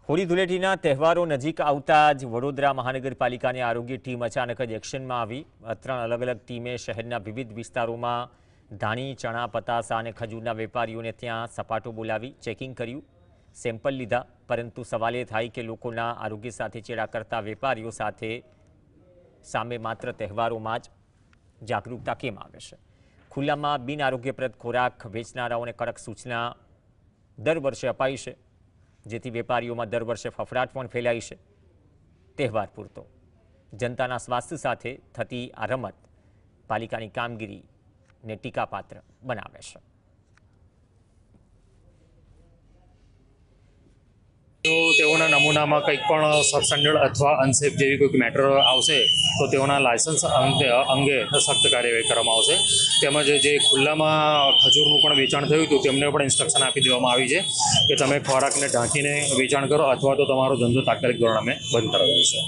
હોળી ધૂળેટીના તહેવારો નજીક આવતા જ વડોદરા મહાનગરપાલિકાની આરોગ્ય ટીમ અચાનક જ એક્શનમાં આવી। 3 અલગ અલગ ટીમે શહેરના વિવિધ વિસ્તારોમાં ધાણી, ચણા, પતાસા અને ખજૂરના વેપારીઓને ત્યાં સપાટો બોલાવી ચેકિંગ કર્યું, સેમ્પલ લીધા। પરંતુ સવાલ એ થાય કે લોકોના આરોગ્ય સાથે ચેડા કરતા વેપારીઓ સામે માત્ર તહેવારોમાં જ જાગૃતતા કેમ આવે છે? ખુલ્લામાં બિન આરોગ્યપ્રદ ખોરાક વેચનારાઓને કડક સૂચના દર વર્ષે અપાઈ છે, જેથી વેપારીઓમાં દર વર્ષે ફફડાટ પણ ફેલાઈ છે। તહેવાર પૂરતો જનતાના સ્વાસ્થ્ય સાથે થતી આ રમત પાલિકાની કામગીરીને ટીકાપાત્ર બનાવે છે। જો તેઓના નમૂનામાં કંઈક પણ સબસ્ટેન્ડર્ડ અથવા અનસેફ જેવી કોઈક મેટર આવશે તો તેઓના લાયસન્સ અંગે સખ્ત કાર્યવાહી કરવામાં આવશે। તેમજ જે ખુલ્લામાં ખજૂરનું પણ વેચાણ થયું હતું તેમને પણ ઇન્સ્ટ્રક્શન આપી દેવામાં આવી છે કે તમે ખોરાકને ઢાંકીને વેચાણ કરો અથવા તો તમારો ધંધો તાત્કાલિક ધોરણે અમે બંધ કરાવ્યો છે।